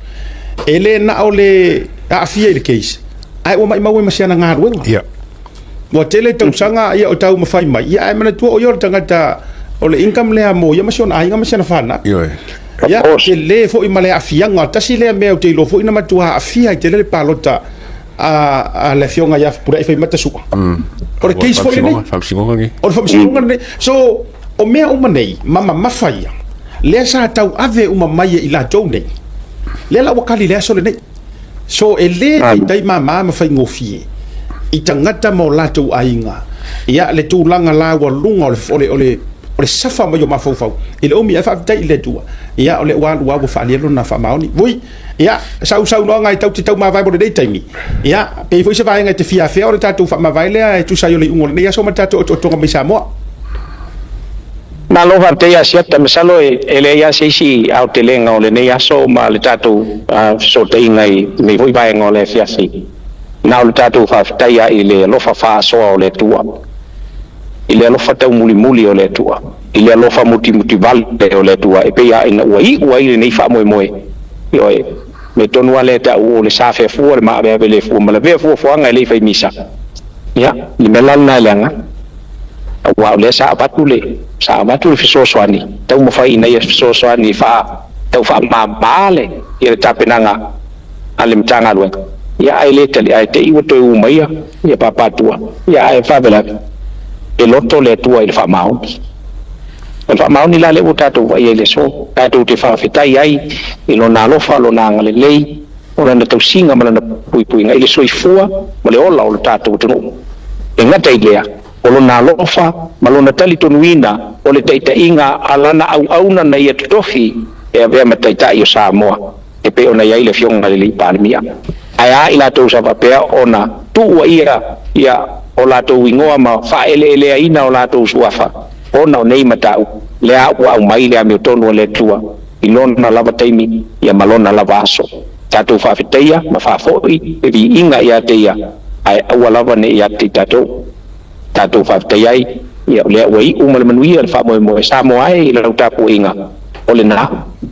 ele na o le afia ile case ai o mai mawe masiana ngaru ia mo tele tau sanga ia o tau mafai mai ia ai mana tu o yo tangata o le income le mo ia masiona ai nga masiana fana ia ke le fo i male afia nga tasi le me o te lo fo ina matua afia te le palota a le fionga ia pura e fai mata su o le case fo ni o le famsingonga ni so o mea uma nei mama mafai le sa tau ave uma mai i la tau nei le la wakali le so le nei so ele dai mama mafai ngofie i tangata mo latou ainga ia le tūlanga la wa lunga o le safa mo yo mafau ile omi e Faafetai le tua ia o le wa wa fa le na fa maoni vui ia sau no ngai tau te tau ma vai bo de taimi ia pe foi se vai ngai te fia fe o tatu fa ma vai le e tu sai o le ungo le ia so mata to ngai sa mo na lo Faafetai Asiata mesalo ele ia si au te lenga o le nei aso ma le tatu so te ngai me voi vai ngole fia si na o le tatu Faafetai i le lofa fa so o le tua i le lofa tau muli o le tua i le lofa muti vale o le tua e pe ia ina ua i le nei fa moe yo e me tonu ale ta o le safe fu le ma be le fu ma le be fu anga le fa misa ya ni melan na langa wa le sa batu le fiso swani tau mo fa ina ye fiso swani fa tau fa ma bale i ta penanga ale mtanga lo ya ai le tali ai te i woto u mai ya papa tua ya ai fa bela e loto le tua il fa mau ni la le uta tu ai le so ta tu te Faafetai ai i lo na lo fa lo na ngale lei ora na tau singa mala na pui ngai le soi fua ma le ola o ta tu tu e ngata idea o lo na lo fa ma lo na tali tonuina o le taita inga alana au na ia tofi e ave ma taita io Samoa e pe ona ia le fionga le pandemia ai ila to sa papea ona tu ia o la to wingoa ma fa ele ina o la to suafa ona o nei matau le au mai le Amiotonu le tua ilona lava taimi ia malona lava aso tatu Faafetai ma fa foi e vi inga ia te ia ai au lava ne ia te tatu Faafetai ia le wai umal manuia le fa mo Samoa ai le tapu inga ole na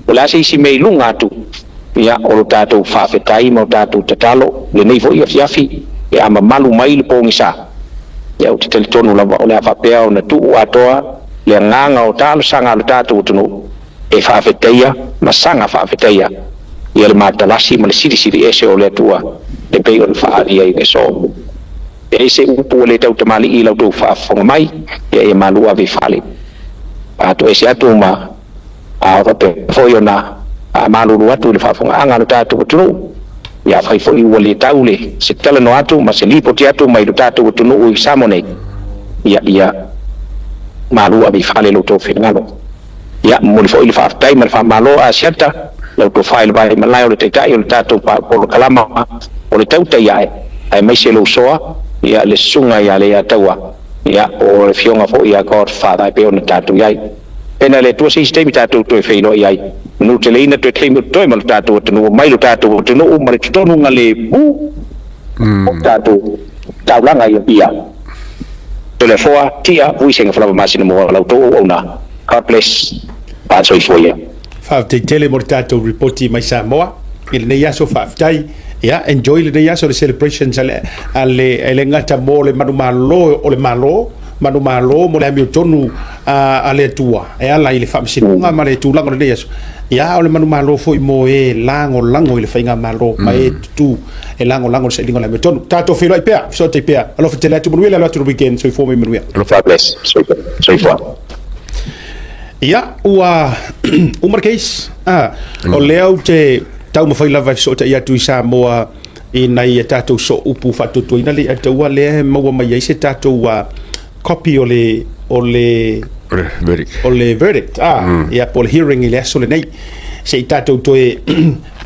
ola si mei lunga tu ia o tatu Faafetai mo tatu tatalo le nei foi fiafi e ama malu mai le pongisa ia o te tonu lava o le afapea o na tu atoa le nganga o talo sanga le tatu tunu e Faafetai ma sanga Faafetai ia le matalasi ma le siri ese o le tua le pei o le faari ai le so e se upu le tau tamali I lau tau whaafonga mai e malua vi whale to e se atu ma a wape foio na a maluru atu le whaafonga anga no tātou tunu ia whai foi ua le tau le se tala no atu ma se lipo ti atu mai lo tātou tunu ui samone ia malua vi whale lo tau whenangalo ia mo le foi le Faafetai ma le whaamalo a Asiata lau tau whaile vai malai o le teitai o le tātou pa o le Kalama o le Tautai ai mai se lo soa ia le sunga ia le Atua ia o le fionga fo ia ko Faafetai pe o na tātou iai pena le tua sistemi tātou toi whaino iai nu te leina toi teimu toi ma le tātou tunu mai le tātou tunu ma le tutonu nga le bu o tātou taulanga ia to le foa tia vuisenga whalama masina mo lau tō o na God bless pāsoi foia Faafetai tele mo le tātou reporti mai Samoa i le nei aso Faafetai ia enjoy le nei aso le celebrations ale ngata mo le manumalo o le malo manumalo mo le Amiotonu a le Atua e ala I le whaamisinunga ma le tūlanga le nei aso ia o le manumalo foi mo e lango I le whainga malo ma e tutu e lango le sa ilinga le Amiotonu tātou whiro I pea so te pea alofa tele atu manuia le atu weekend so I fōmei manuia God bless so I fōa ia ua umar case o leo te tau mawhai lava so te ia tui Samoa I nei e tātou so upu whatutuina le ataua lea maua mai ai se tātou copy o le verdict ia po le hearing I le aso le nei se I tātou toe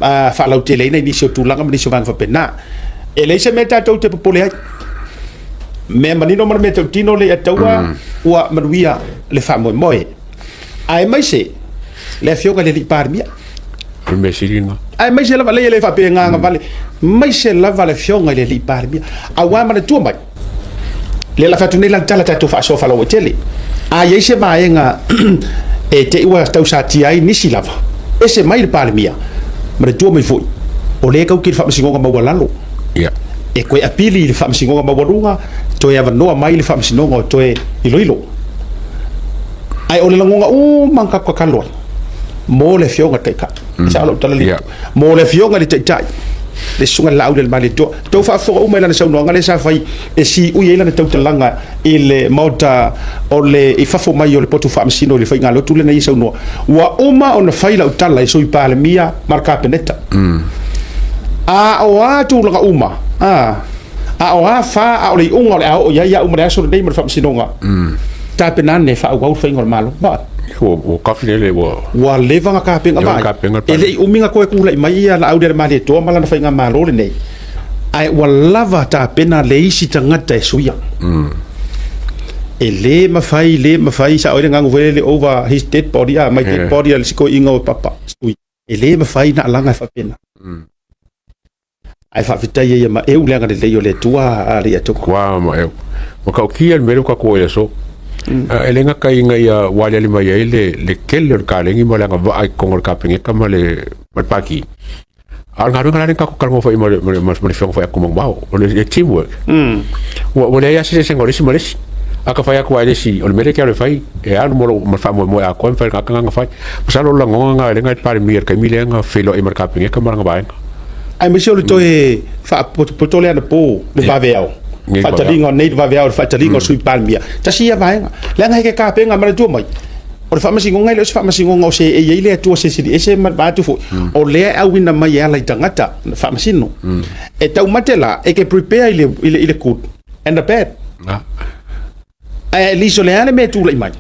whalau te leina I nisi o tūlanga ma nisi o vanga whapena e le se me tātou te popole ai mea manino mana me tau tino le ataua ua manuia le whamoe moe ai mai se le fionga le li parmia ai mai se lava le fa pe nga vale mai se lava le fionga le li parmia a wa mana tu mai le la fatu ne la tala tatu fa so fa lo tele ai se vai nga e te ua tau sa ti ai nisi lava ese mai le parmia ma tu mai foi o le ka ki fa singo ma walalo e ko apili le fa singo ma walunga to ia no mai le fa singo to e iloilo ai o le langonga manka ko kalon mo le fionga te ka sa lo tala li mo le fionga le tai le sunga la au le mali to fa fo o mai la sa no ngale sa fai e si u yela te talanga ile mota o le I fa fo mai o le potu fa msino le fai ngalo tu le nei sa no wa uma ona fai la utala I so I pale mia marka peneta o tu la uma o fa o le unga le o ya uma le so le nei fa msino nga ta penane fa o fai ngol malo ba o kafi le wa levanga ka penga ba ele uminga ko ku lai mai ala au der mali to mala na fainga malo le nei ai wa lava ta pena le isi tangata suya ele ma fai sa ore ngangu vele over his dead body my dead body al siko inga o papa ele ma fai na langa fa pena ai Faafetai ia ma eu lenga le yo le tua ali to kwa ma eu mo ka kia me ka ko ya so elenga kai nga ia wale le mai le kele ka lengi mo langa va ko ka pinge ka male paki al ngaru ngala ka ko kalmo fa mo fa ko mo bao o le teamwork o le ya se ngore si males aka fa ya ko ai si o le mere ka le fai e al mo fa mo ya ko fa ka nga fa pasalo la ngonga lenga par mi ka mi lenga felo e mar ka pinge ka mar nga ba ai me solo to e fa potole ana po le baveo fatalingo nei baveo fatalingo sui palmia ta sia vai la nga ke ka penga mara tu mai o fa masingo ngai le fa masingo ngo se e ile tu se ese ma ba tu fo o le a wina mai ala tangata fa masino e tau matela e ke prepare ile good and the bad ai li so le ane me tu le mai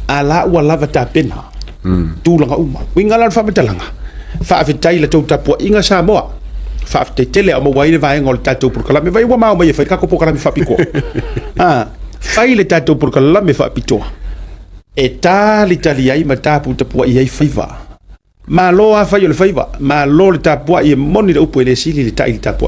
ala wa lava ta pena tu langa uma wingala fa metalanga Faafetai la tau tapu inga Samoa Faafetai tele o mawai le vai ngol tatou por kala me vai wa mau mai fai ka ko kala me fa piko fai le tatou por kala me fa pito e ta l'Italia ai mata pu tapu ai faiva ma lo a fai le faiva ma lo le tapu ai moni le upo le sili le tai tapu